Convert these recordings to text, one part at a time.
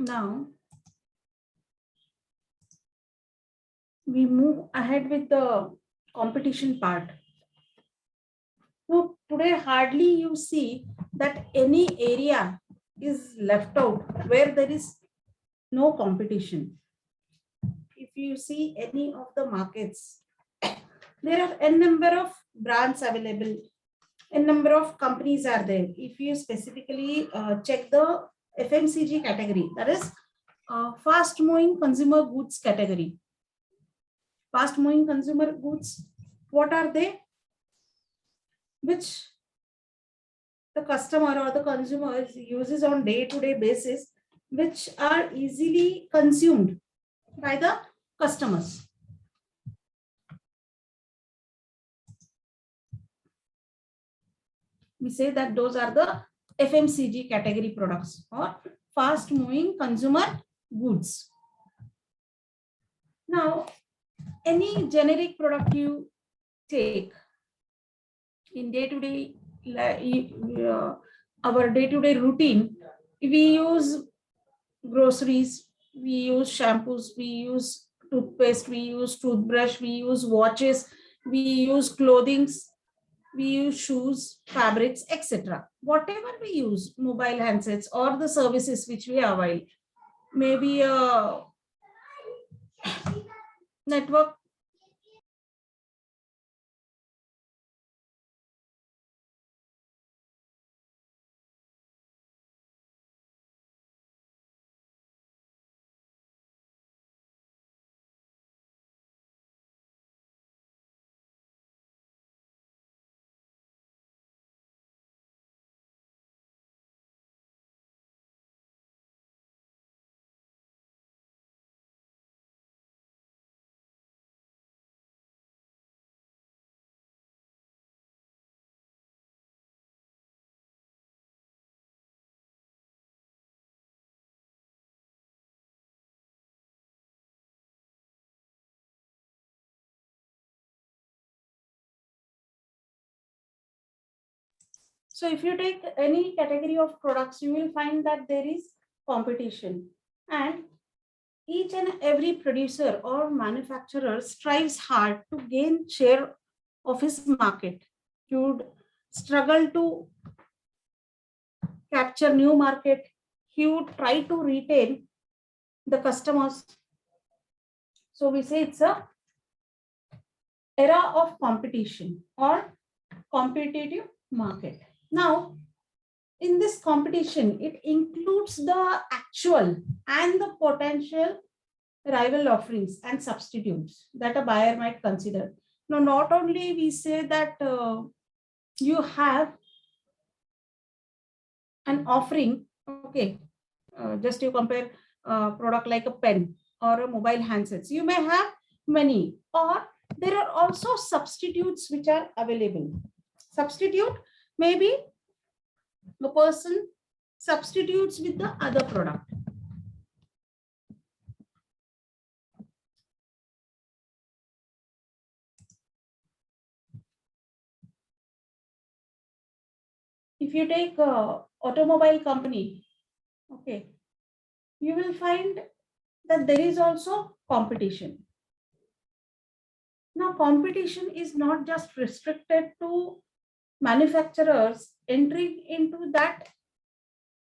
Now we move ahead with the competition part. Now, today hardly you see that any area is left out where there is no competition. If you see any of the markets, there are n number of brands available, n number of companies are there. If you specifically check the FMCG category, that is fast moving consumer goods category. Fast moving consumer goods, what are they? Which the customer or the consumer uses on day-to-day basis, which are easily consumed by the customers. We say that those are the FMCG category products or fast moving consumer goods. Now, any generic product you take in day-to-day, our day-to-day routine, we use groceries, we use shampoos, we use toothpaste, we use toothbrush, we use watches, we use clothing, we use shoes, fabrics, etc. Whatever we use, mobile handsets or the services which we avail, maybe a network. So if you take any category of products, you will find that there is competition, and each and every producer or manufacturer strives hard to gain share of his market. He would struggle to capture new market. He would try to retain the customers. So we say it's a era of competition or competitive market. Now, in this competition, it includes the actual and the potential rival offerings and substitutes that a buyer might consider. Now, not only we say that you have an offering, okay, just you compare a product like a pen or a mobile handsets, you may have many, or there are also substitutes which are available. Substitute, maybe the person substitutes with the other product. If you take a automobile company, okay, you will find that there is also competition. Now, competition is not just restricted to manufacturers entering into that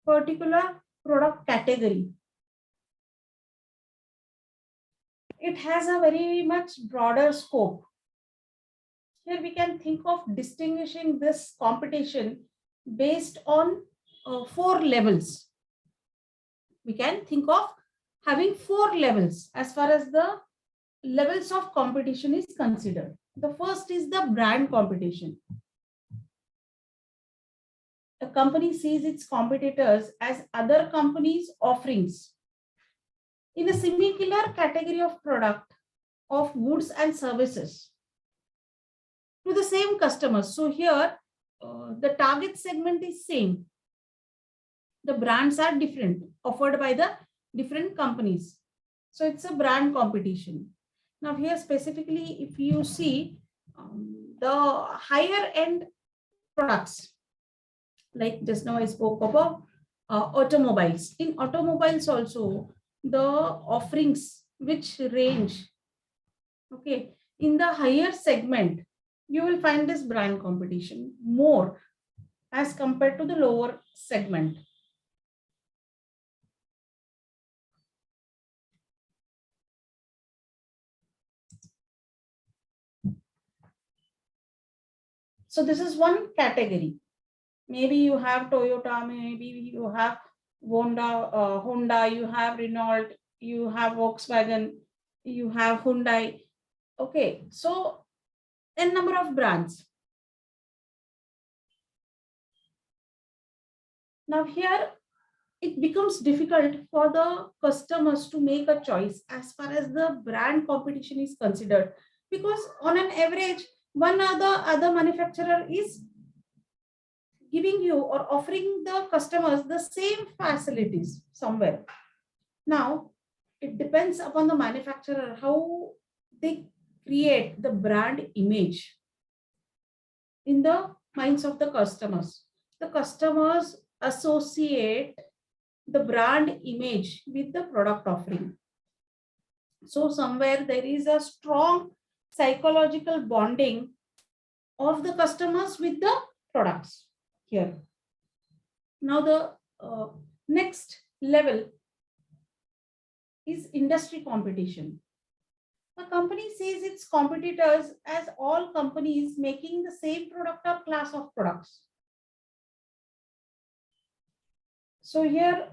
particular product category. It has a very much broader scope. Here we can think of distinguishing this competition based on 4 levels. We can think of having 4 levels as far as the levels of competition is considered. The first is the brand competition. A company sees its competitors as other companies' offerings in a similar category of product, of goods and services to the same customers. So here, the target segment is same. The brands are different, offered by the different companies. So it's a brand competition. Now here specifically, if you see the higher end products, like just now I spoke about automobiles. In automobiles also, the offerings which range, okay, in the higher segment, you will find this brand competition more as compared to the lower segment. So this is one category. Maybe you have Toyota, maybe you have Honda, you have Renault, you have Volkswagen, you have Hyundai. Okay, so n number of brands. Now here it becomes difficult for the customers to make a choice as far as the brand competition is considered, because on an average, one other manufacturer is giving you or offering the customers the same facilities somewhere. Now, it depends upon the manufacturer how they create the brand image in the minds of the customers. The customers associate the brand image with the product offering. So somewhere there is a strong psychological bonding of the customers with the products here. Now the next level is industry competition. A company sees its competitors as all companies making the same product or class of products. So here,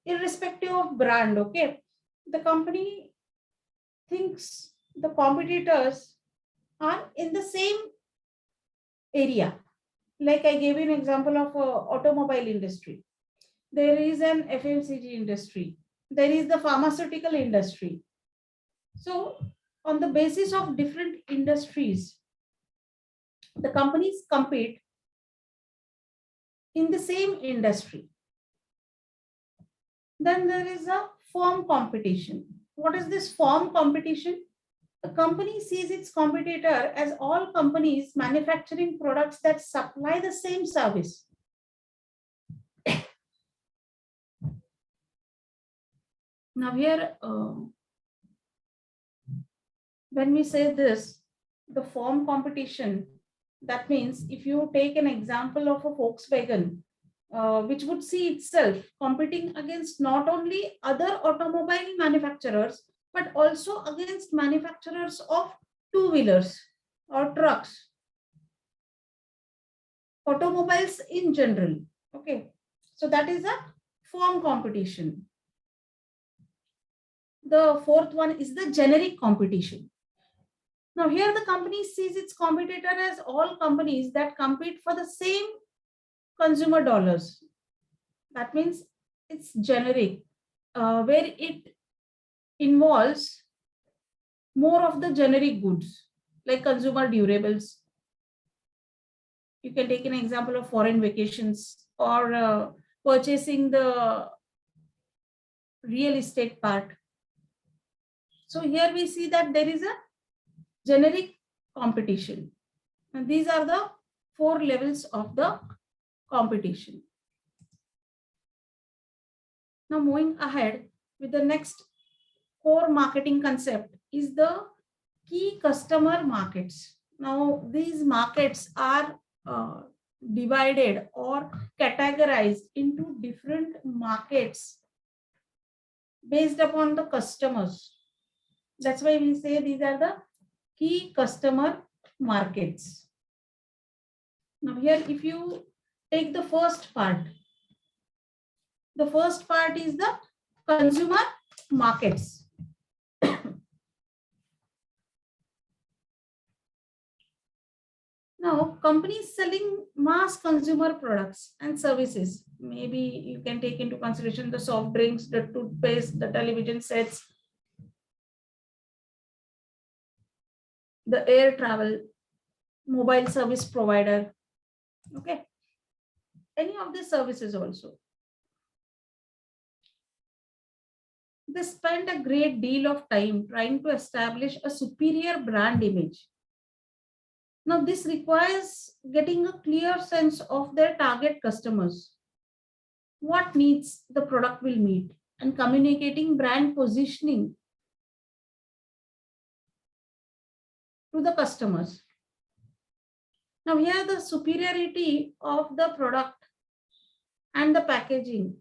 irrespective of brand, okay, the company thinks the competitors are in the same area. Like I gave you an example of automobile industry. There is an FMCG industry. There is the pharmaceutical industry. So on the basis of different industries, the companies compete in the same industry. Then there is a firm competition. What is this firm competition? A company sees its competitor as all companies manufacturing products that supply the same service. Now here, when we say this, the firm competition, that means if you take an example of a Volkswagen, which would see itself competing against not only other automobile manufacturers, but also against manufacturers of two-wheelers or trucks, automobiles in general. Okay, so that is a firm competition. The fourth one is the generic competition. Now here the company sees its competitor as all companies that compete for the same consumer dollars. That means it's generic, where it involves more of the generic goods like consumer durables. You can take an example of foreign vacations or purchasing the real estate part. So here we see that there is a generic competition. And these are the 4 levels of the competition. Now moving ahead with the next core marketing concept is the key customer markets. Now these markets are divided or categorized into different markets based upon the customers. That's why we say these are the key customer markets. Now here, if you take the first part is the consumer markets. Now, companies selling mass consumer products and services. Maybe you can take into consideration the soft drinks, the toothpaste, the television sets, the air travel, mobile service provider. Okay. Any of these services also. They spend a great deal of time trying to establish a superior brand image. Now, this requires getting a clear sense of their target customers. what needs the product will meet, and communicating brand positioning to the customers. Now here the superiority of the product and the packaging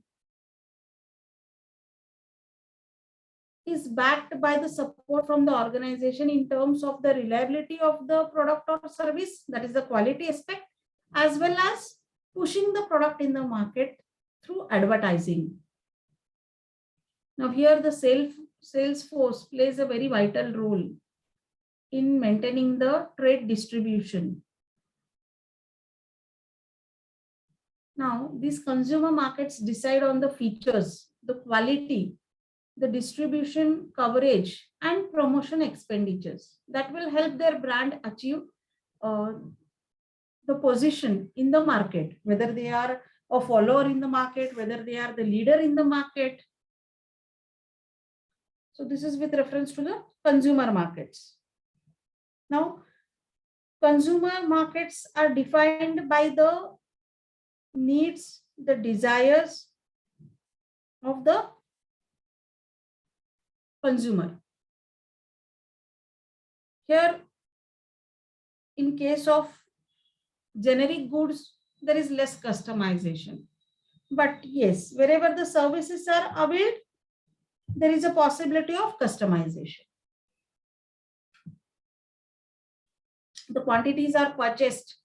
is backed by the support from the organization in terms of the reliability of the product or service, that is the quality aspect, as well as pushing the product in the market through advertising. Now here the sales force plays a very vital role in maintaining the trade distribution. Now these consumer markets decide on the features, the quality, the distribution coverage, and promotion expenditures that will help their brand achieve the position in the market, whether they are a follower in the market, whether they are the leader in the market. So this is with reference to the consumer markets. Now, consumer markets are defined by the needs, the desires of the consumer. Here, in case of generic goods, there is less customization. But yes, wherever the services are availed, there is a possibility of customization. The quantities are purchased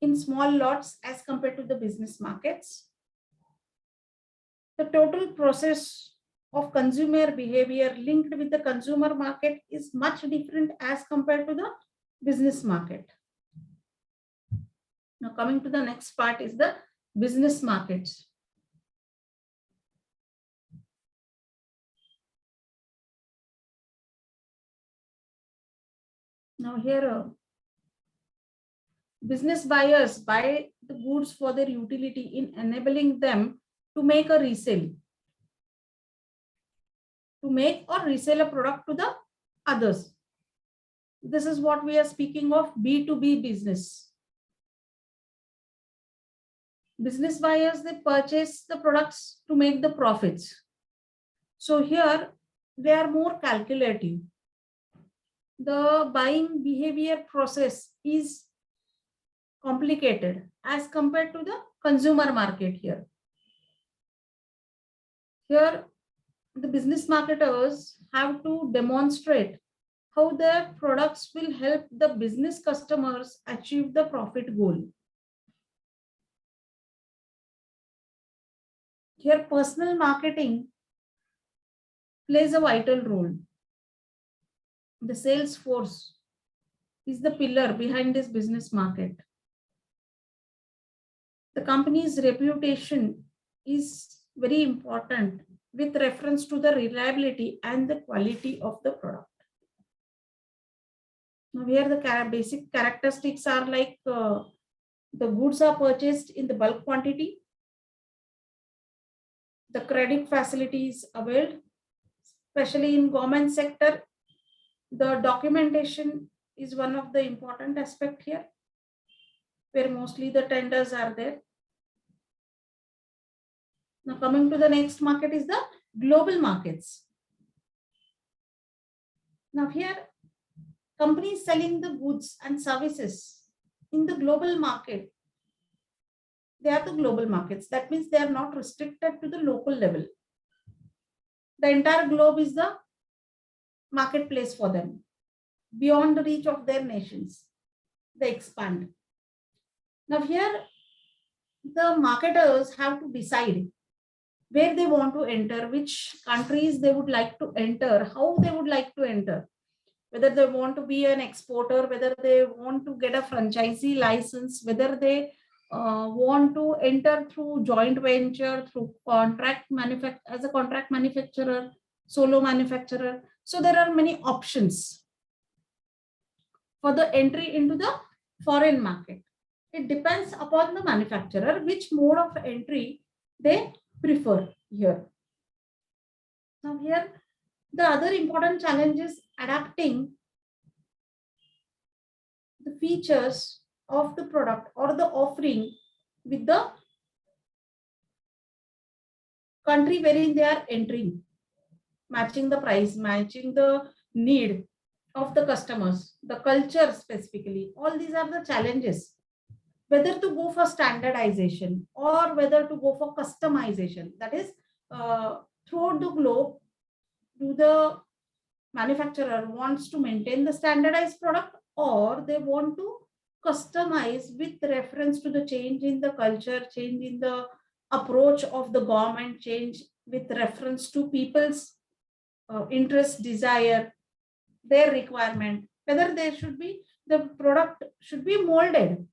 in small lots as compared to the business markets. The total process of consumer behavior linked with the consumer market is much different as compared to the business market. Now coming to the next part is the business markets. Now here, business buyers buy the goods for their utility in enabling them to make a resale, to make or resell a product to the others. This is what we are speaking of B2B business. Business buyers, they purchase the products to make the profits. So here they are more calculative. The buying behavior process is complicated as compared to the consumer market here. Here, the business marketers have to demonstrate how their products will help the business customers achieve the profit goal. Here, personal marketing plays a vital role. The sales force is the pillar behind this business market. The company's reputation is very important with reference to the reliability and the quality of the product. Now here the basic characteristics are like the goods are purchased in the bulk quantity. The credit facilities availed, especially in government sector. The documentation is one of the important aspect here, where mostly the tenders are there. Now coming to the next market is the global markets. Now here, companies selling the goods and services in the global market, they are the global markets. That means they are not restricted to the local level. The entire globe is the marketplace for them. Beyond the reach of their nations, they expand. Now here, the marketers have to decide where they want to enter, which countries they would like to enter, how they would like to enter, whether they want to be an exporter, whether they want to get a franchisee license, whether they want to enter through joint venture, through contract as a contract manufacturer, solo manufacturer. So there are many options for the entry into the foreign market. It depends upon the manufacturer which mode of entry they prefer here. Now here, the other important challenge is adapting the features of the product or the offering with the country wherein they are entering, matching the price, matching the need of the customers, the culture specifically. All these are the challenges. Whether to go for standardization or whether to go for customization. That is, throughout the globe, do the manufacturer wants to maintain the standardized product, or they want to customize with reference to the change in the culture, change in the approach of the government, change with reference to people's interest, desire, their requirement, whether there should be, the product should be molded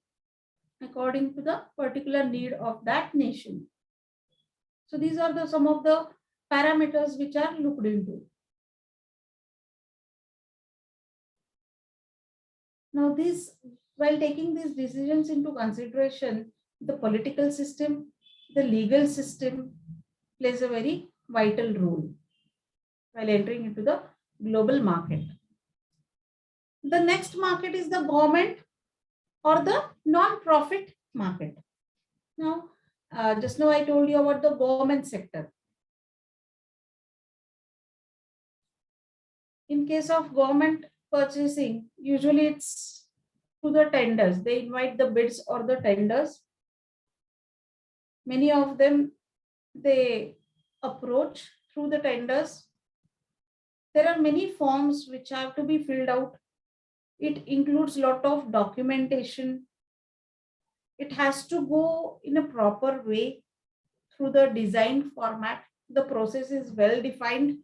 according to the particular need of that nation. So these are the some of the parameters which are looked into. Now, while taking these decisions into consideration, the political system, the legal system plays a very vital role while entering into the global market. The next market is the government or the non-profit market. Now, just now I told you about the government sector. In case of government purchasing, usually it's to the tenders. They invite the bids or the tenders. Many of them, they approach through the tenders. There are many forms which have to be filled out. It includes a lot of documentation. It has to go in a proper way through the design format. The process is well defined.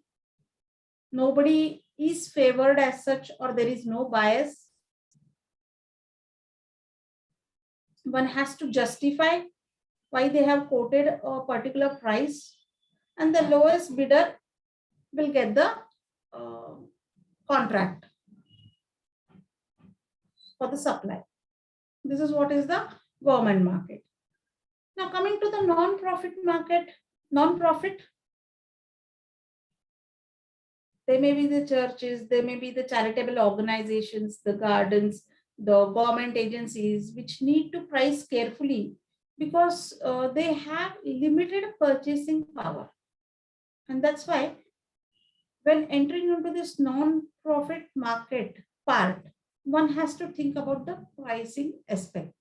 Nobody is favored as such, or there is no bias. One has to justify why they have quoted a particular price, and the lowest bidder will get the contract for the supply. This is what is the government market. Now, coming to the non-profit market, non-profit, they may be the churches, they may be the charitable organizations, the gardens, the government agencies, which need to price carefully because they have limited purchasing power. And that's why when entering into this non-profit market part, one has to think about the pricing aspect.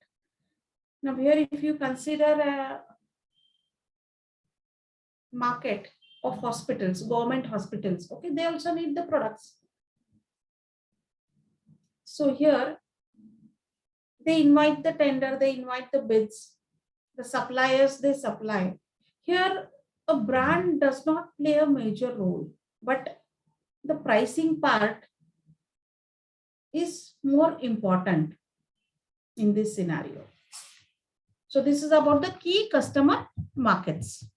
Now here, if you consider a market of hospitals, government hospitals, okay, they also need the products. So here, they invite the tender, they invite the bids, the suppliers, they supply. Here, a brand does not play a major role, but the pricing part is more important in this scenario. So this is about the key customer markets.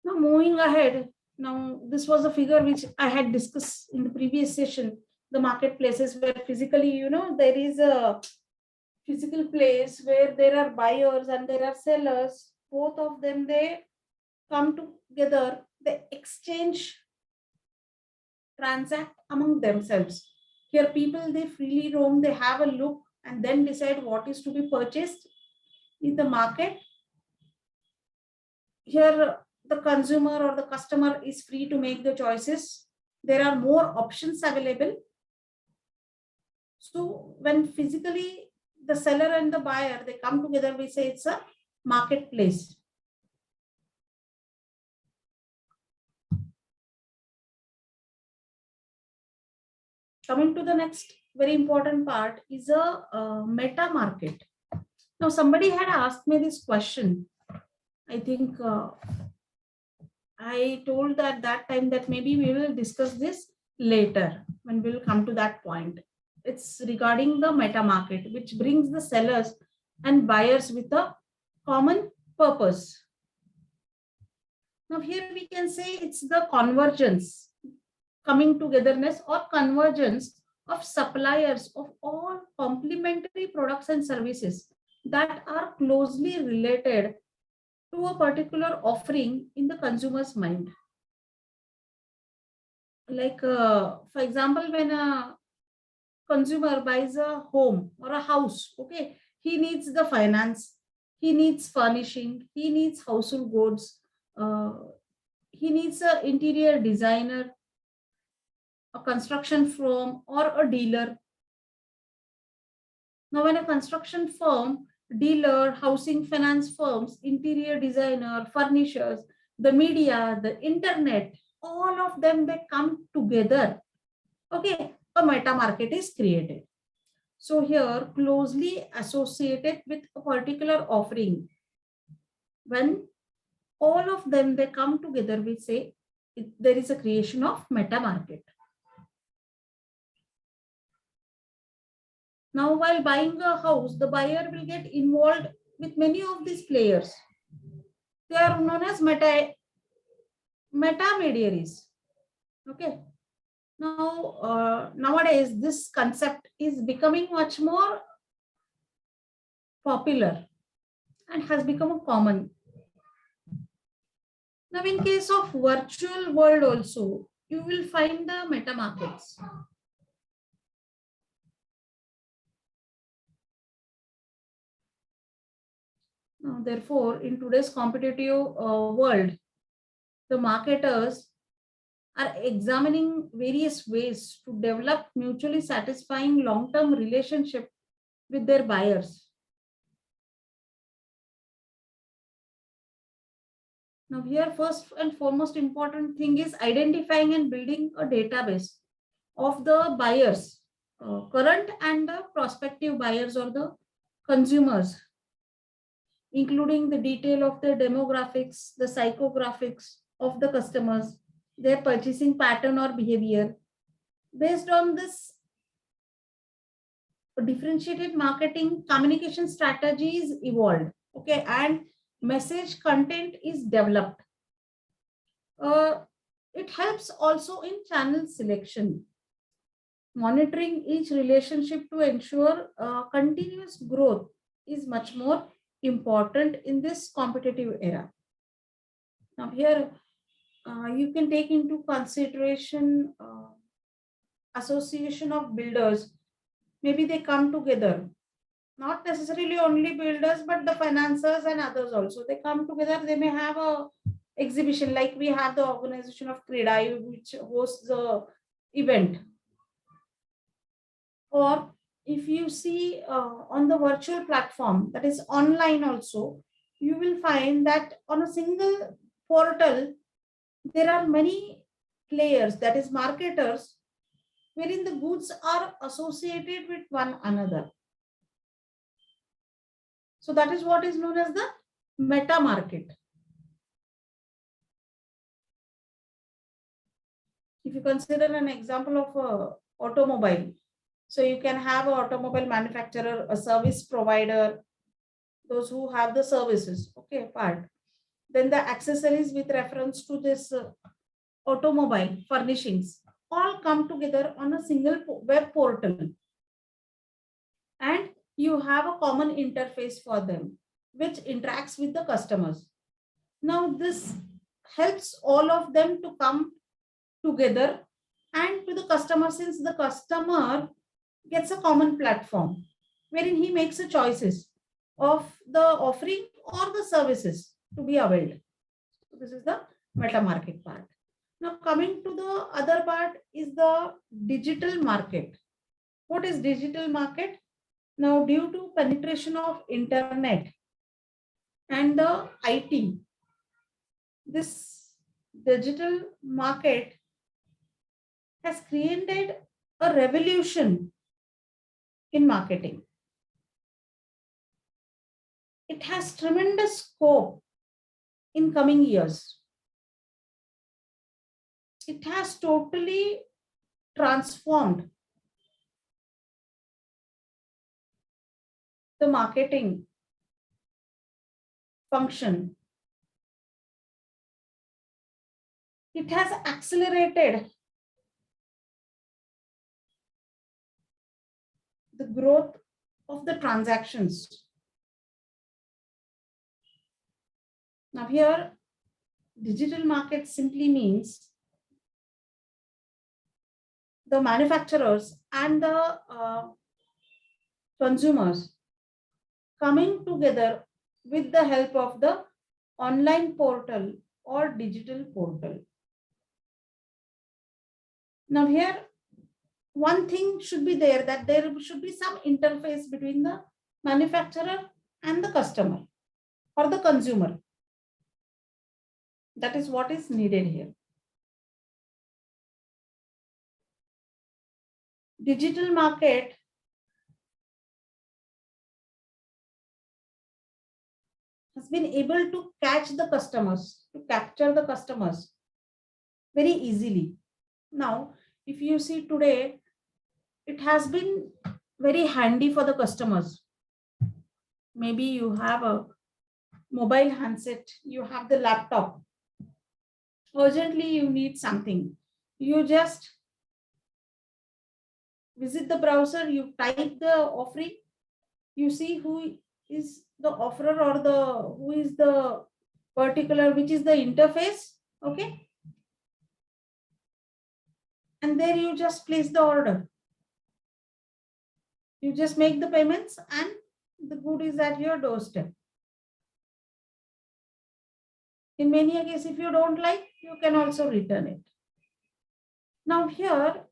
Now moving ahead, now this was a figure which I had discussed in the previous session, the marketplaces where physically, there is a physical place where there are buyers and there are sellers. Both of them, they come together, they exchange, transact among themselves. Here people, they freely roam, they have a look and then decide what is to be purchased in the market. Here the consumer or the customer is free to make the choices. There are more options available. So when physically the seller and the buyer, they come together, we say it's a marketplace. Coming to the next very important part is a meta market. Now somebody had asked me this question. I think I told at that time that maybe we will discuss this later when we will come to that point. It's regarding the meta market, which brings the sellers and buyers with a common purpose. Now here we can say it's the convergence, coming togetherness or convergence of suppliers of all complementary products and services that are closely related to a particular offering in the consumer's mind. Like, for example, when a consumer buys a home or a house, okay, he needs the finance, he needs furnishing, he needs household goods, uh, he needs an interior designer, a construction firm, or a dealer. Now, when a construction firm, dealer, housing finance firms, interior designer, furnishers, the media, the internet, all of them, they come together. Okay, a meta market is created. So here, closely associated with a particular offering, when all of them, they come together, we say there is a creation of meta market. Now, while buying a house, the buyer will get involved with many of these players. They are known as metamediaries. Okay. Now, nowadays, this concept is becoming much more popular and has become a common. Now, in case of virtual world also, you will find the meta markets. Now, therefore, in today's competitive world, the marketers are examining various ways to develop mutually satisfying long-term relationship with their buyers. Now here, first and foremost important thing is identifying and building a database of the buyers, current and the prospective buyers or the consumers, including the detail of the demographics, the psychographics of the customers, their purchasing pattern or behavior. Based on this, differentiated marketing communication strategies evolved. Okay, and message content is developed. It helps also in channel selection, monitoring each relationship to ensure continuous growth is much more important in this competitive era. Now here, you can take into consideration association of builders. Maybe they come together, not necessarily only builders, but the financiers and others also. They come together, they may have a exhibition, like we have the organization of Kredai, which hosts the event. Or if you see on the virtual platform, that is online also, you will find that on a single portal, there are many players, that is marketers, wherein the goods are associated with one another. So that is what is known as the meta market. If you consider an example of a automobile, so you can have an automobile manufacturer, a service provider, those who have the services, okay, part. Then the accessories with reference to this automobile furnishings all come together on a single web portal. And you have a common interface for them, which interacts with the customers. Now, this helps all of them to come together and to the customer, since the customer gets a common platform wherein he makes the choices of the offering or the services to be availed. So this is the meta market part. Now coming to the other part is the digital market. What is digital market? Now, due to penetration of internet and the IT, this digital market has created a revolution in marketing. It has tremendous scope in coming years. It has totally transformed the marketing function. It has accelerated the growth of the transactions. Now here, digital market simply means the manufacturers and the consumers coming together with the help of the online portal or digital portal. Now here, one thing should be there, that there should be some interface between the manufacturer and the customer or the consumer. That is what is needed here. Digital market has been able to catch the customers, to capture the customers very easily. Now, if you see today, it has been very handy for the customers. Maybe you have a mobile handset, you have the laptop. Urgently, you need something. You just visit the browser, you type the offering, you see who is the offerer or the who is the particular, which is the interface. Okay. And there you just place the order. You just make the payments and the good is at your doorstep. In many cases, if you don't like, you can also return it. Now here,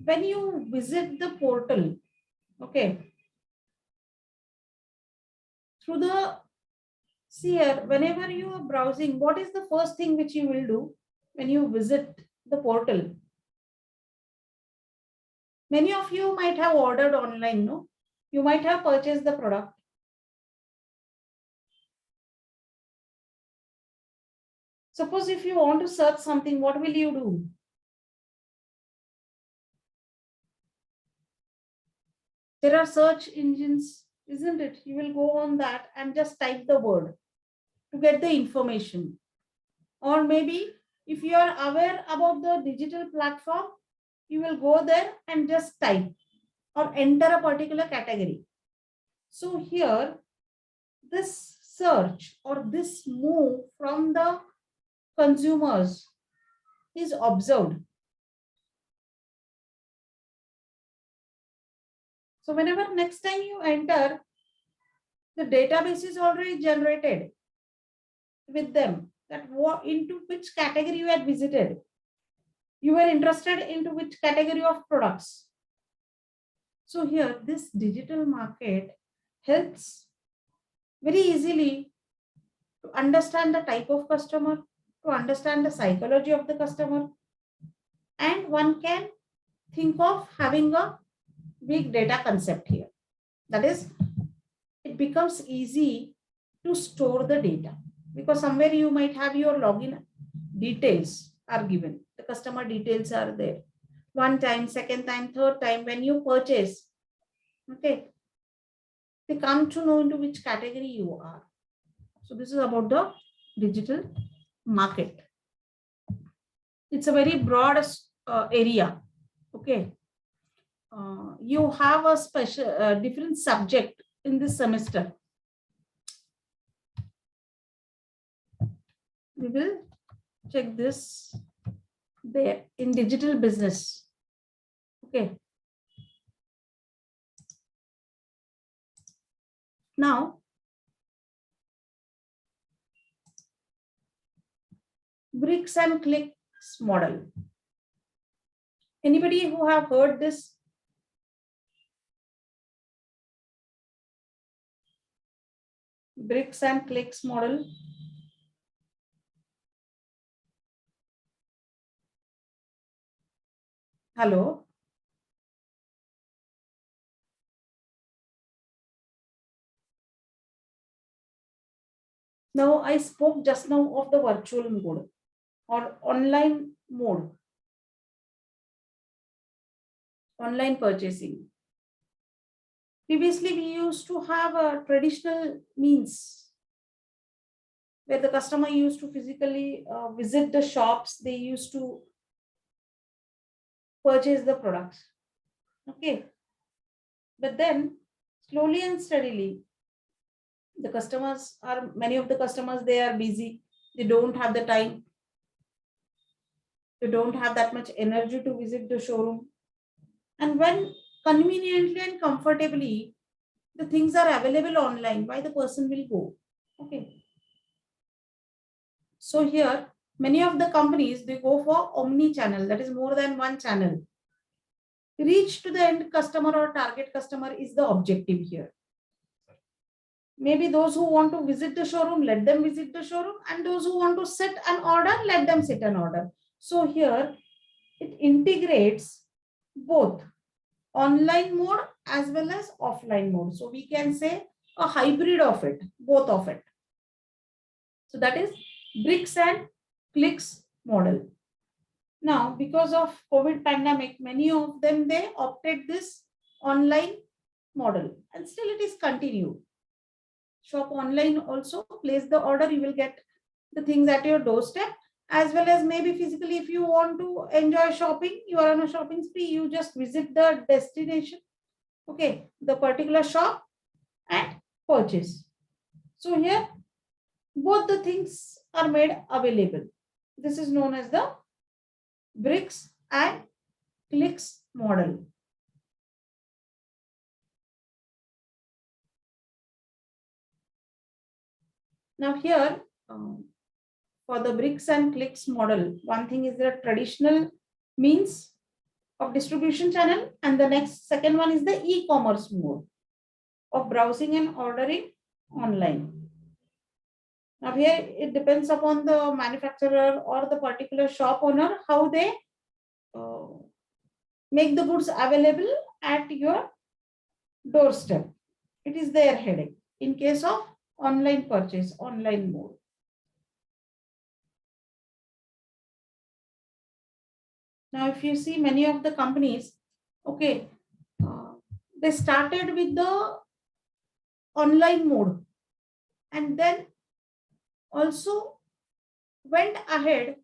when you visit the portal, okay, through the, see here, whenever you are browsing, what is the first thing which you will do when you visit the portal? Many of you might have ordered online, no? You might have purchased the product. Suppose if you want to search something, what will you do? There are search engines, isn't it? You will go on that and just type the word to get the information. Or maybe if you are aware about the digital platform, you will go there and just type or enter a particular category. So here, this search or this move from the consumers is observed. So whenever next time you enter, the database is already generated with them, that what into which category you had visited. You were interested into which category of products. So here, this digital market helps very easily to understand the type of customer, to understand the psychology of the customer, and one can think of having a big data concept here. That is, it becomes easy to store the data, because somewhere you might have your login details are given. The customer details are there. One time, second time, third time, when you purchase, okay, they come to know into which category you are. So this is about the digital market. It's a very broad area. Okay. You have a special different subject in this semester. We will check this there in digital business. Okay. Now, bricks and clicks model. Anybody who have heard this? Bricks and clicks model. Hello. Now I spoke just now of the virtual mode or online mode, online purchasing. Previously, we used to have a traditional means where the customer used to physically visit the shops. They used to purchase the products. Okay. But then slowly and steadily, many of the customers, they are busy. They don't have the time. They don't have that much energy to visit the showroom. And when conveniently and comfortably the things are available online, why the person will go? Okay. So here, many of the companies, they go for omni-channel, that is more than one channel. Reach to the end customer or target customer is the objective here. Maybe those who want to visit the showroom, let them visit the showroom, and those who want to sit and order, let them sit and order. So here it integrates both online mode as well as offline mode. So we can say a hybrid of it, both of it. So that is bricks and clicks model. Now, because of COVID pandemic, many of them, they opted this online model, and still it is continued. Shop online also, place the order, you will get the things at your doorstep, as well as maybe physically, if you want to enjoy shopping, you are on a shopping spree, you just visit the destination, okay, the particular shop, and purchase. So here both the things are made available. This is known as the bricks and clicks model. Now here, for the bricks and clicks model, one thing is the traditional means of distribution channel, and the second one is the e-commerce mode of browsing and ordering online. Now here it depends upon the manufacturer or the particular shop owner how they make the goods available at your doorstep. It is their headache in case of online purchase, online mode. Now, if you see many of the companies, okay, they started with the online mode and then also went ahead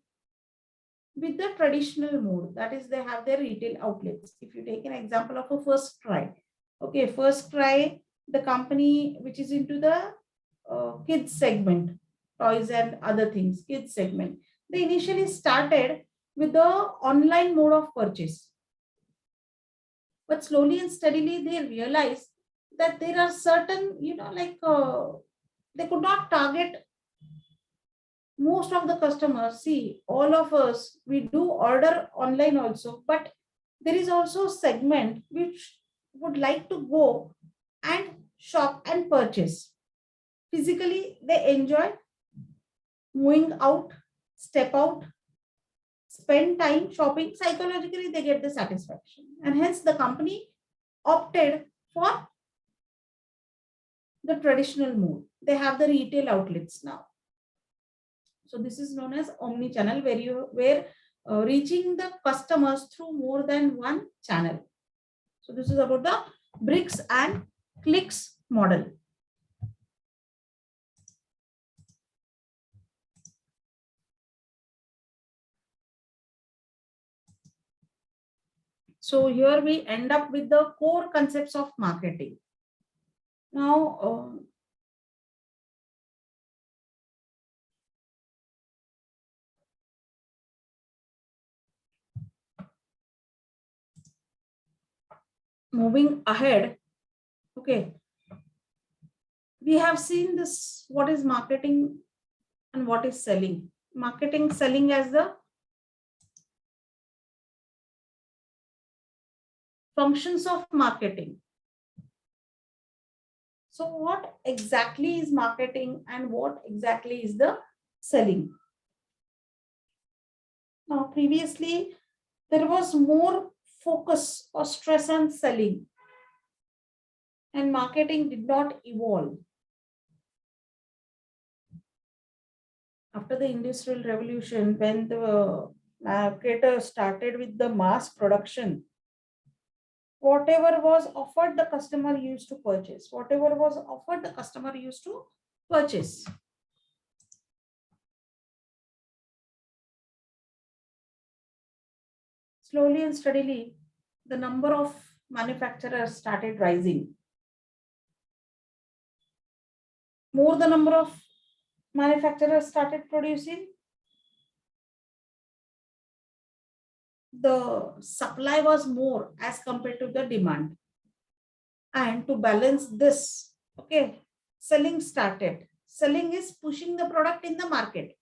with the traditional mode. That is, they have their retail outlets. If you take an example of a First Cry, okay, First Cry, the company which is into the kids segment, toys and other things, kids segment, they initially started with the online mode of purchase. But slowly and steadily, they realized that there are certain, they could not target most of the customers. See, all of us, we do order online also, but there is also a segment which would like to go and shop and purchase. Physically, they enjoy moving out, step out, spend time shopping. Psychologically, they get the satisfaction. And hence the company opted for the traditional mode. They have the retail outlets now. So this is known as omni-channel, where reaching the customers through more than one channel. So this is about the bricks and clicks model. So here we end up with the core concepts of marketing. Now, moving ahead, okay, we have seen this, what is marketing and what is selling. Marketing, selling as the functions of marketing. So what exactly is marketing and what exactly is the selling? Now, previously, there was more focus or stress on selling, and marketing did not evolve. After the Industrial Revolution, when the marketer started with the mass production, whatever was offered, the customer used to purchase. Whatever was offered, the customer used to purchase. Slowly and steadily, the number of manufacturers started rising. More the number of manufacturers started producing, the supply was more as compared to the demand. And to balance this, okay, selling started. Selling is pushing the product in the market.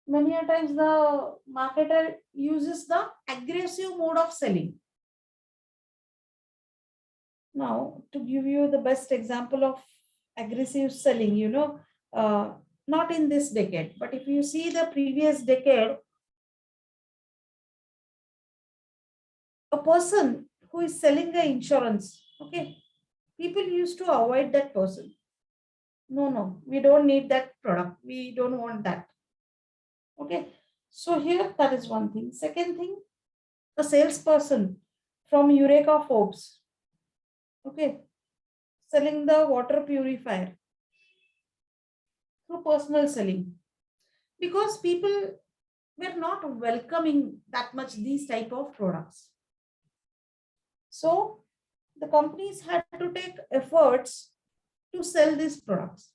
Many a times the marketer uses the aggressive mode of selling. Now, to give you the best example of aggressive selling, not in this decade, but if you see the previous decade, a person who is selling the insurance, okay, people used to avoid that person. No, we don't need that product. We don't want that. Okay, so here that is one thing. Second thing, a salesperson from Eureka Forbes, okay, selling the water purifier through personal selling, because people were not welcoming that much these type of products. So the companies had to take efforts to sell these products.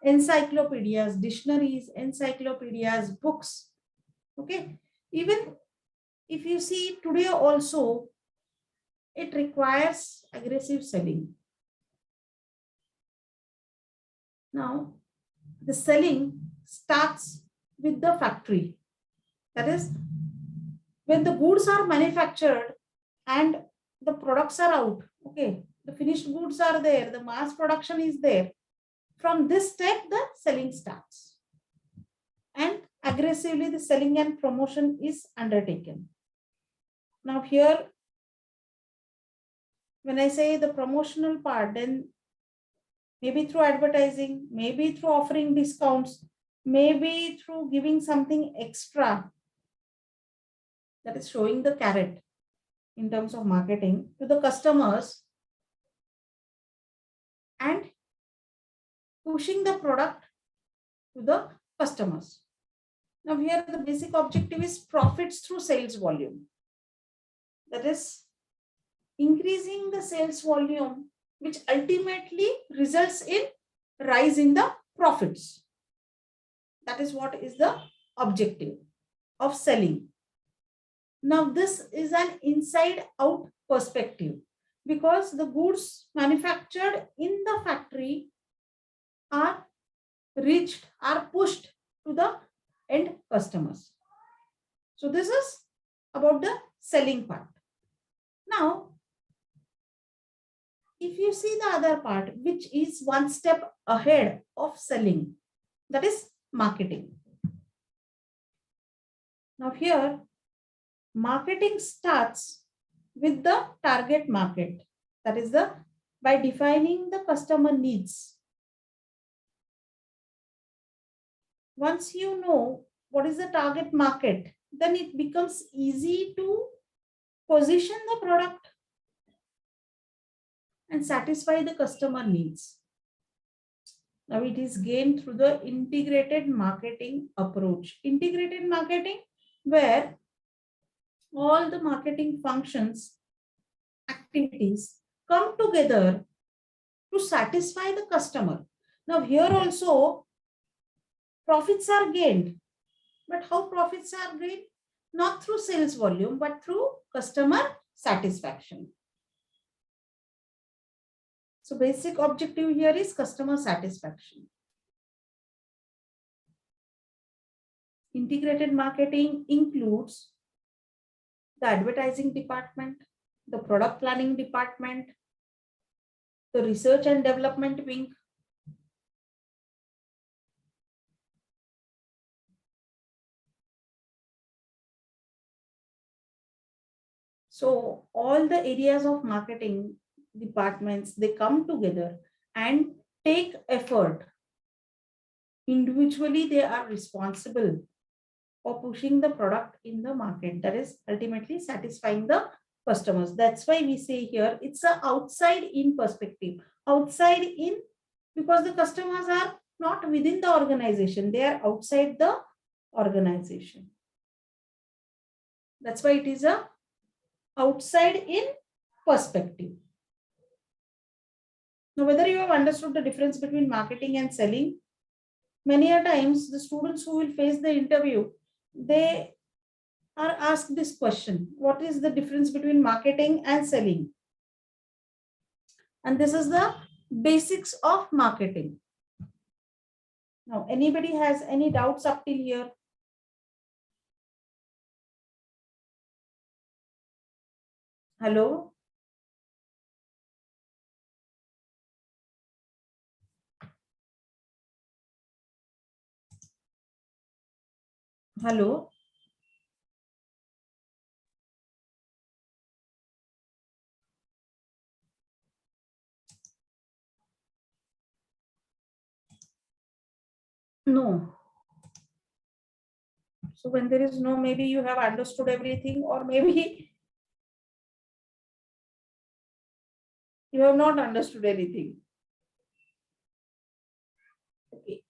Encyclopedias, dictionaries, encyclopedias, books. Okay. Even if you see today also, it requires aggressive selling. Now, the selling starts with the factory. That is, when the goods are manufactured and the products are out, okay, the finished goods are there, the mass production is there. From this step, the selling starts. And aggressively, the selling and promotion is undertaken. Now here, when I say the promotional part, then maybe through advertising, maybe through offering discounts, maybe through giving something extra, that is showing the carrot in terms of marketing to the customers and pushing the product to the customers. Now here the basic objective is profits through sales volume. That is increasing the sales volume, which ultimately results in rise in the profits. That is what is the objective of selling. Now this is an inside out perspective, because the goods manufactured in the factory are reached, are pushed to the end customers. So this is about the selling part. Now, if you see the other part, which is one step ahead of selling, that is marketing. Now here, marketing starts with the target market. That is by defining the customer needs. Once you know what is the target market, then it becomes easy to position the product and satisfy the customer needs. Now it is gained through the integrated marketing approach. Integrated marketing, where all the marketing functions, activities come together to satisfy the customer. Now here also profits are gained. But how profits are gained? Not through sales volume, but through customer satisfaction. So basic objective here is customer satisfaction. Integrated marketing includes the advertising department, the product planning department, the research and development wing, so all the areas of marketing departments, they come together and take effort. Individually, they are responsible for pushing the product in the market, that is ultimately satisfying the customers. That's why we say here it's an outside in perspective. Outside in, because the customers are not within the organization, they are outside the organization. That's why it is a outside in perspective. Now, whether you have understood the difference between marketing and selling, many a times the students who will face the interview, they are asked this question: what is the difference between marketing and selling? And this is the basics of marketing. Now, anybody has any doubts up till here? Hello? Hello? No. So when there is no, maybe you have understood everything, or maybe you have not understood anything. Okay.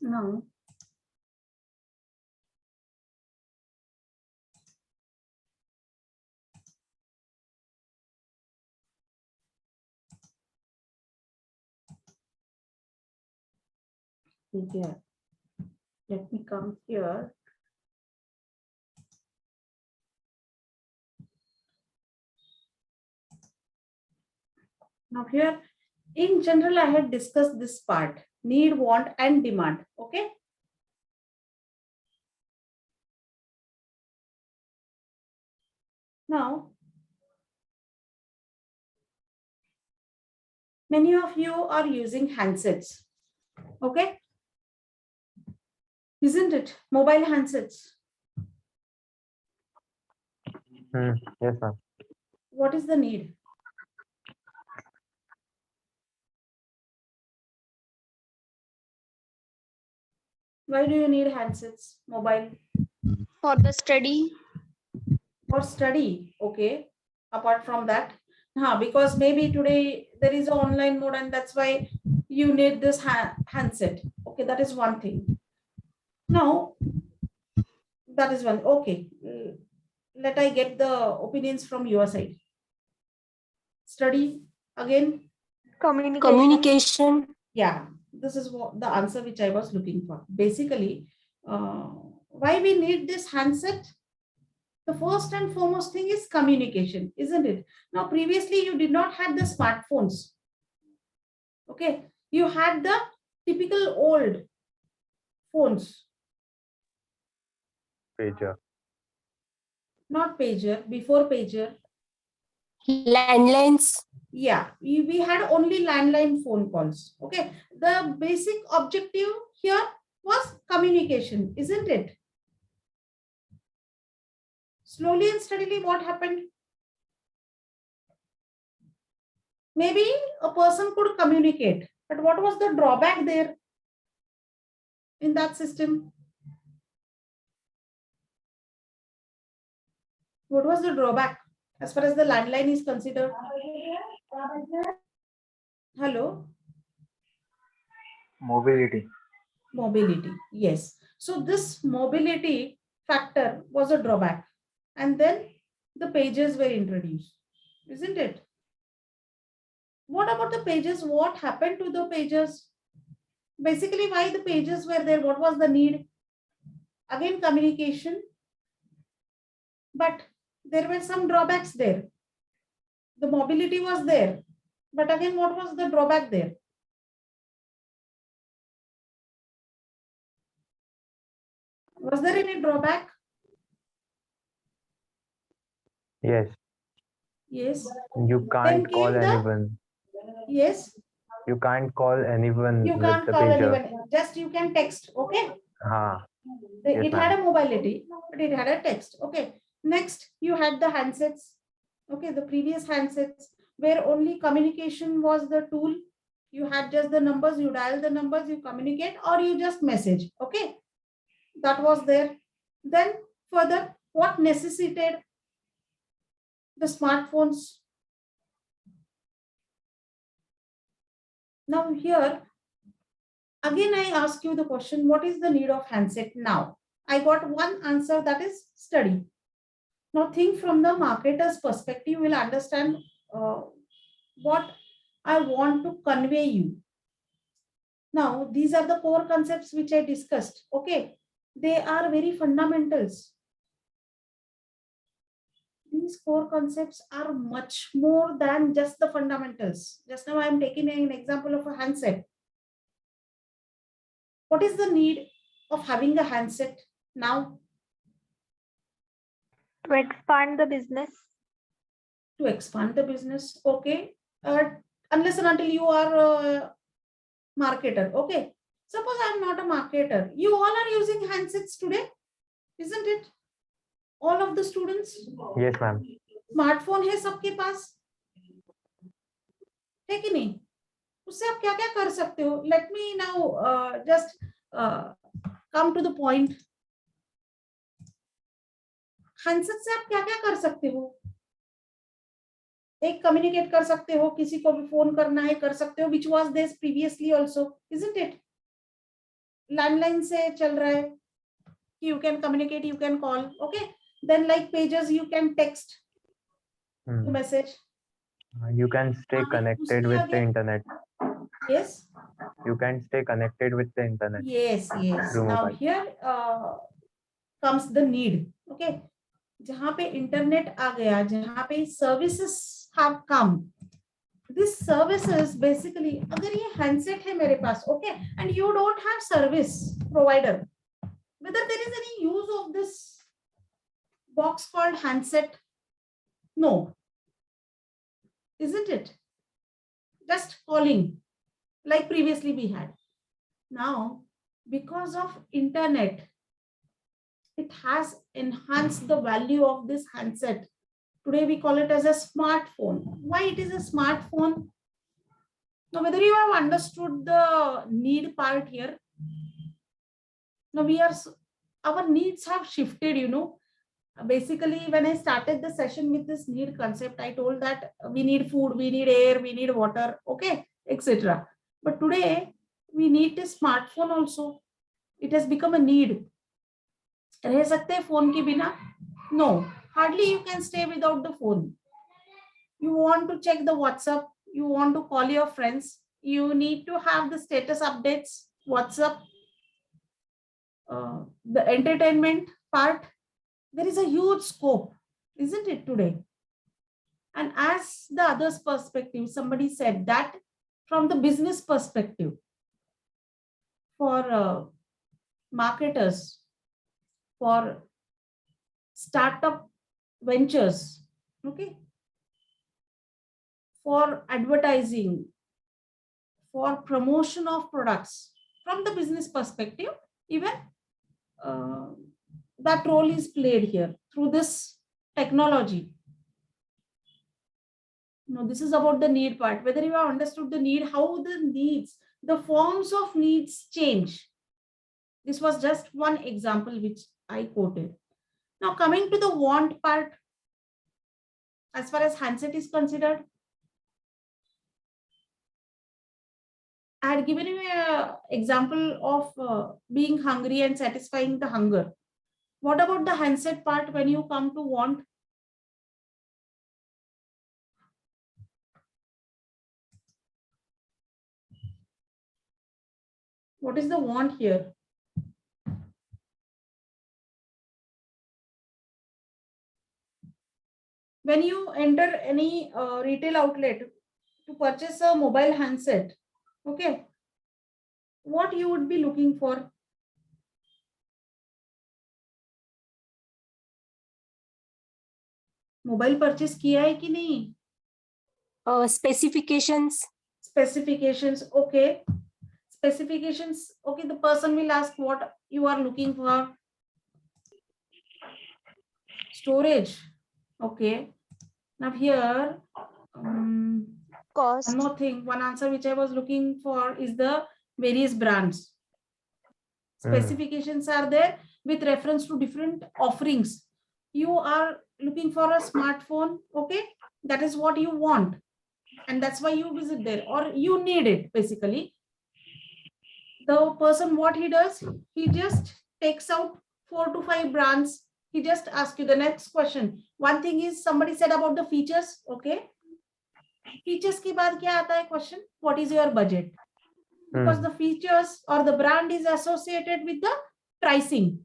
Now, here, let me come here. Now here, in general, I had discussed this part: need, want, and demand. Okay. Now, many of you are using handsets. Okay. Isn't it? Mobile handsets. Yes, ma'am. What is the need? Why do you need handsets, mobile? For the study. For study. Okay. Apart from that, because maybe today there is an online mode, and that's why you need this handset. Okay, that is one thing. Now, that is one. Okay. Let I get the opinions from your side. Study again. Communication. Yeah, this is what the answer which I was looking for. Basically, why we need this handset? The first and foremost thing is communication, isn't it? Now, previously you did not have the smartphones. Okay, you had the typical old phones. Pager. Not pager, before pager. Landlines. Yeah, we had only landline phone calls. Okay, the basic objective here was communication, isn't it? Slowly and steadily, what happened? Maybe a person could communicate, but what was the drawback there in that system? What was the drawback as far as the landline is considered? Hello? Mobility. Mobility, yes. So this mobility factor was a drawback. And then the pages were introduced, isn't it? What about the pages? What happened to the pages? Basically, why the pages were there? What was the need? Again, communication. But there were some drawbacks there. The mobility was there. But again, what was the drawback there? Was there any drawback? Yes. Yes. You can't call came the- anyone. Yes. You can't call anyone You with can't the call pager. anyone. Just you can text. Okay. Yes, It had a mobility, but it had a text. Okay. Next, you had the handsets. Okay. The previous handsets where only communication was the tool. You had just the numbers, you dial the numbers, you communicate, or you just message. Okay, that was there. Then further, what necessitated the smartphones? Now here, again, I ask you the question, what is the need of handset now? I got one answer, that is study. Now think from the marketer's perspective, you will understand what I want to convey you. Now, these are the core concepts which I discussed. Okay, they are very fundamentals. These core concepts are much more than just the fundamentals. Just now I am taking an example of a handset. What is the need of having a handset now? To expand the business. To expand the business. Okay, unless and until you are a marketer. Okay, suppose I am not a marketer. You all are using handsets today, isn't it? All of the students. Yes, ma'am. Smartphone है सबके पास, है कि नहीं? उससे आप क्या क्या कर सकते हो? Let me now just come to the point. Handset से आप क्या क्या कर सकते हो? एक कम्युनिकेट कर सकते हो, किसी को भी फोन करना है कर सकते हो, which was there previously also, isn't it? Landline से चल रहा है, you can communicate, you can call. Okay, then like pages, you can text the message. You can stay connected with the internet. Yes. You can stay connected with the internet. Yes, yes. Through Now mobile. here comes the need. Okay, जहाँ पे internet आ गया, जहाँ पे services have come. This services basically, अगर ये handset है मेरे पास, okay, and you don't have service provider, whether there is any use of this box called handset? No, isn't it? Just calling, like previously we had. Now, because of internet, it has enhanced the value of this handset. Today we call it as a smartphone. Why it is a smartphone? Now, whether you have understood the need part here. Now our needs have shifted, you know. Basically, when I started the session with this need concept, I told that we need food, we need air, we need water, okay, etc. But today we need a smartphone also. It has become a need. रह सकते हैं phone के बिना? No, hardly you can stay without the phone. You want to check the WhatsApp, you want to call your friends, you need to have the status updates, WhatsApp, the entertainment part. There is a huge scope, isn't it, today? And as the other's perspective, somebody said that from the business perspective, for marketers, for startup ventures, okay, for advertising, for promotion of products, from the business perspective, even that role is played here through this technology. No, this is about the need part. Whether you have understood the need, how the needs, the forms of needs change. This was just one example which I quoted. Now coming to the want part, as far as handset is considered, I had given you an example of being hungry and satisfying the hunger. What about the handset part when you come to want? What is the want here? When you enter any retail outlet to purchase a mobile handset, okay, what you would be looking for? Mobile purchase किया है कि नहीं? Specifications. Specifications, okay. Specifications, okay, the person will ask what you are looking for. Storage, okay. Now here, Cost. One more thing, one answer which I was looking for is the various brands. Specifications are there with reference to different offerings. You are looking for a smartphone, okay? That is what you want. And that's why you visit there, or you need it basically. The person, what he does, he just takes out 4 to 5 brands. He just asks you the next question. One thing is somebody said about the features, okay? Features के बाद क्या आता है question? What is your budget? Because the features or the brand is associated with the pricing,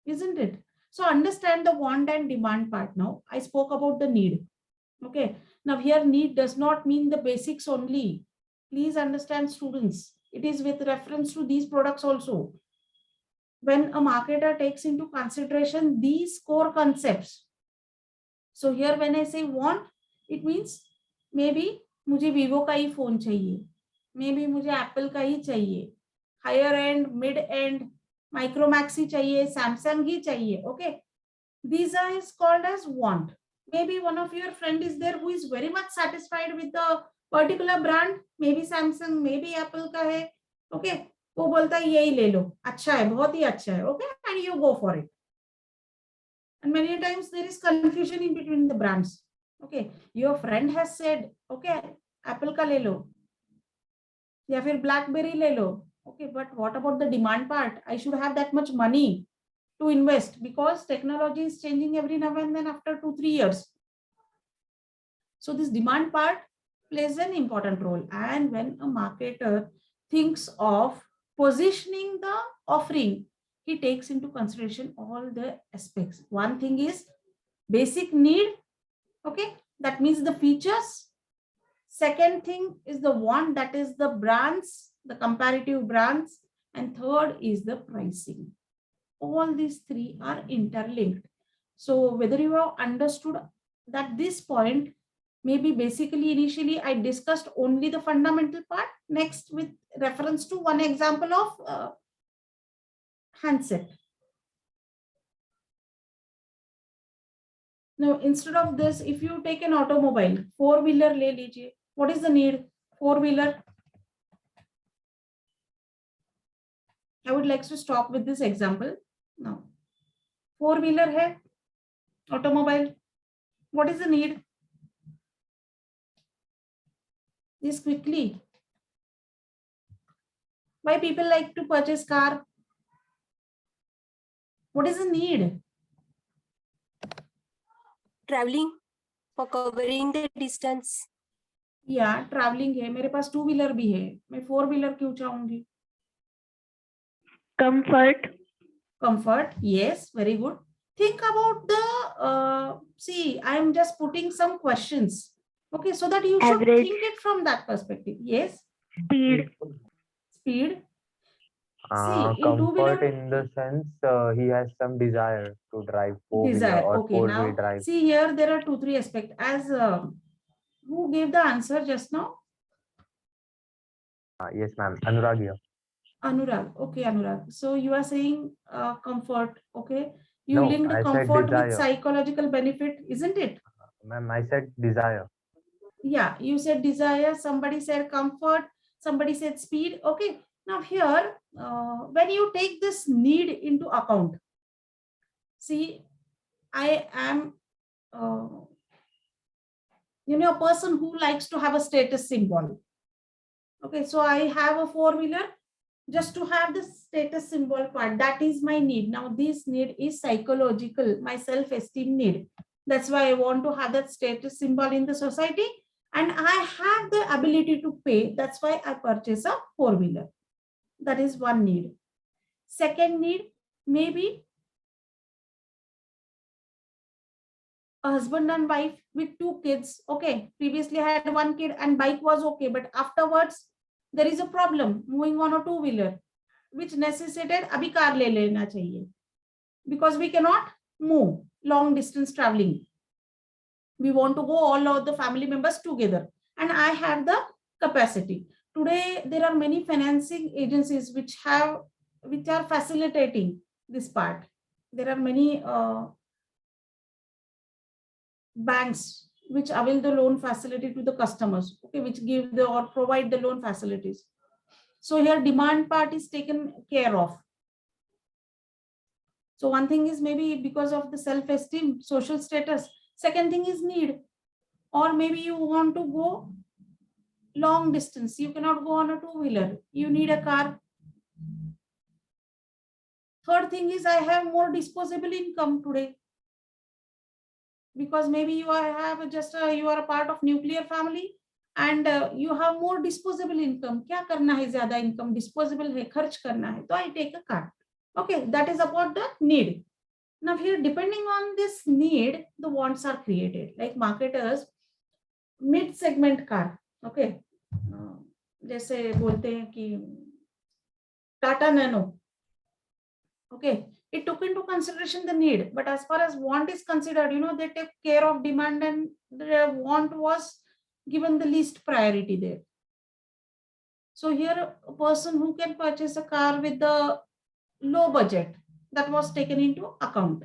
isn't it? So understand the want and demand part now. I spoke about the need. Okay. Now here need does not mean the basics only. Please understand, students. It is with reference to these products also. When a marketer takes into consideration these core concepts. So here when I say want, it means maybe मुझे Vivo का ही phone चाहिए. Maybe मुझे Apple का ही चाहिए. Higher end, mid end, Micromax ही चाहिए, Samsung ही चाहिए. Okay. These are is called as want. Maybe one of your friend is there who is very much satisfied with the particular brand. Maybe Samsung, maybe Apple का है. Okay. वो बोलता है यही ले लो. अच्छा है, बहुत ही अच्छा है. Okay. And you go for it. And many times there is confusion in between the brands. Okay. Your friend has said, okay, Apple का ले लो. या फिर BlackBerry ले लो. Okay, but what about the demand part? I should have that much money to invest because technology is changing every now and then after 2-3 years. So this demand part plays an important role. And when a marketer thinks of positioning the offering, he takes into consideration all the aspects. One thing is basic need. Okay, that means the features. Second thing is the want, that is the brands, the comparative brands. And third is the pricing. All these three are interlinked. So whether you have understood that this point, maybe basically initially I discussed only the fundamental part. Next, with reference to one example of handset. Now, instead of this, if you take an automobile, 4-wheeler le lijiye. What is the need? 4-wheeler. I would like to stop with this example. Now, 4-wheeler hai, automobile. What is the need? This quickly. Why people like to purchase car? What is the need? Traveling for covering the distance. Yeah, traveling है. मेरे पास 2-wheeler भी है. मैं 4-wheeler क्यों चाहूंगी? Comfort. Comfort. Yes, very good. Think about the, see, I am just putting some questions. Okay, so that you should Average. think it from that perspective. Yes. Speed. Speed. See, in Comfort two-wheeler, in the sense he has some desire to drive 4-wheeler desire. or Okay, 4-wheel now drive. see here there are 2-3 aspects. As who gave the answer just now? Yes, ma'am. Anurag here. Anurag. Okay, Anurag. So you are saying comfort. Okay, you No, linked I said comfort with desire. psychological benefit, isn't it? Ma'am, I said desire. Yeah, you said desire, somebody said comfort, somebody said speed. Okay, now here when you take this need into account, see, I am a person who likes to have a status symbol. Okay, so I have a 4-wheeler just to have the status symbol part. That is my need. Now this need is psychological, my self-esteem need. That's why I want to have that status symbol in the society. And I have the ability to pay. That's why I purchase a 4-wheeler. That is one need. Second need, maybe a husband and wife with 2 kids. Okay, previously I had 1 kid and bike was okay. But afterwards, there is a problem moving on a 2-wheeler, which necessitated abhi car le lena chahiye. Because we cannot move long distance traveling. We want to go all of the family members together, and I have the capacity. Today, there are many financing agencies which are facilitating this part. There are many banks which avail the loan facility to the customers, okay, which give the or provide the loan facilities. So here demand part is taken care of. So one thing is maybe because of the self-esteem, social status. Second thing is need, or maybe you want to go long distance. You cannot go on a two-wheeler. You need a car. Third thing is I have more disposable income today, because maybe you are a part of nuclear family and you have more disposable income. क्या करना है, ज्यादा income disposable है, खर्च करना है, तो I take a car. Okay, that is about the need. Now here, depending on this need, the wants are created. Like marketers, mid segment car. Okay, जैसे बोलते हैं कि Tata nano. Okay, it took into consideration the need, but as far as want is considered, they take care of demand, and the want was given the least priority there. So here, a person who can purchase a car with the low budget, that was taken into account.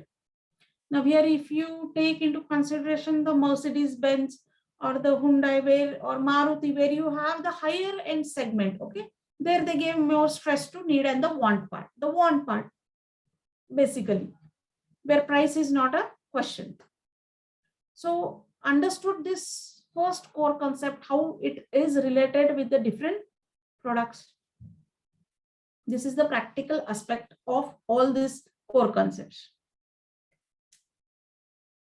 Now here, if you take into consideration the Mercedes-Benz or the Hyundai or Maruti, where you have the higher end segment, okay, there they gave more stress to need and the want part. The want part, basically, where price is not a question. So understood this first core concept, how it is related with the different products. This is the practical aspect of all these core concepts.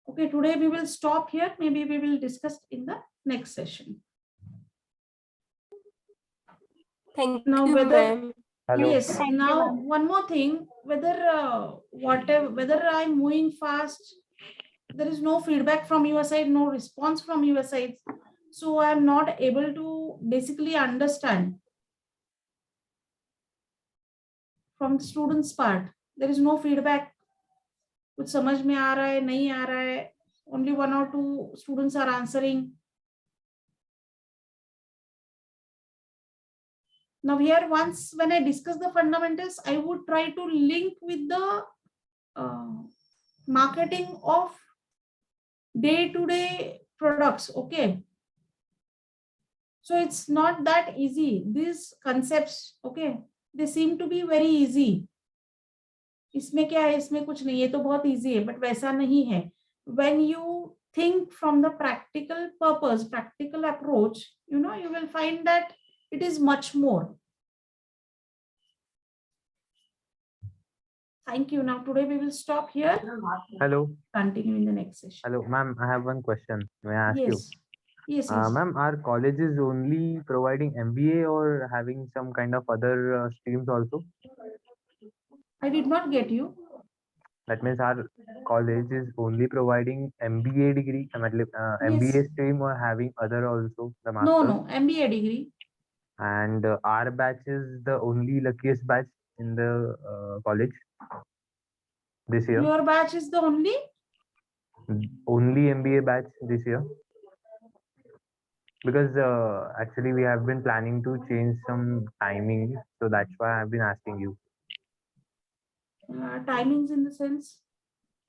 Okay, today we will stop here. Maybe we will discuss in the next session. Thank Now, you, whether ma'am. Hello. yes, Thank you, now ma'am. one more thing, whether I'm moving fast, there is no feedback from your side, no response from your side. So I'm not able to basically understand from the students part. There is no feedback. कुछ समझ में आ रहा है, नहीं आ रहा है. Only 1 or 2 students are answering. Now here, once when I discuss the fundamentals, I would try to link with the marketing of day-to-day products. Okay. So it's not that easy. These concepts, okay, they seem to be very easy. इसमें क्या है, इसमें कुछ नहीं है, तो बहुत easy है, but वैसा नहीं है. When you think from the practical purpose, practical approach, you will find that it is much more. Thank you. Now today we will stop here. Hello. Continue in the next session. Hello, ma'am. I have one question. May I ask you? Yes. Ma'am, our college is only providing MBA or having some kind of other streams also? I did not get you. That means our college is only providing MBA degree, MBA stream, or having other also, the master? No, MBA degree. And our batch is the only luckiest batch in the college this year. Your batch is the only? Only MBA batch this year. Because actually we have been planning to change some timing, so that's why I've been asking you. Timings in the sense?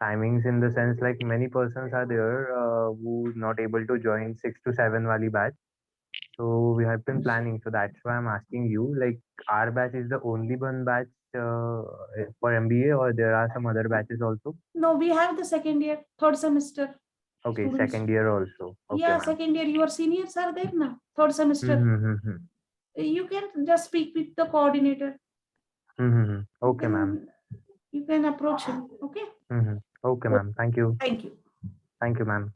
Timings in the sense like many persons are there who not able to join 6 to 7 wali batch. So we have been planning, so that's why I'm asking you, like our batch is the only one batch for MBA, or there are some other batches also? No, we have the second year, third semester. Okay, students. Second year also. Okay, Yeah, ma'am. second year, your seniors are there now, third semester. You can just speak with the coordinator. Okay, ma'am. You can approach him, okay? Okay, ma'am. Thank you. Thank you. Thank you, ma'am.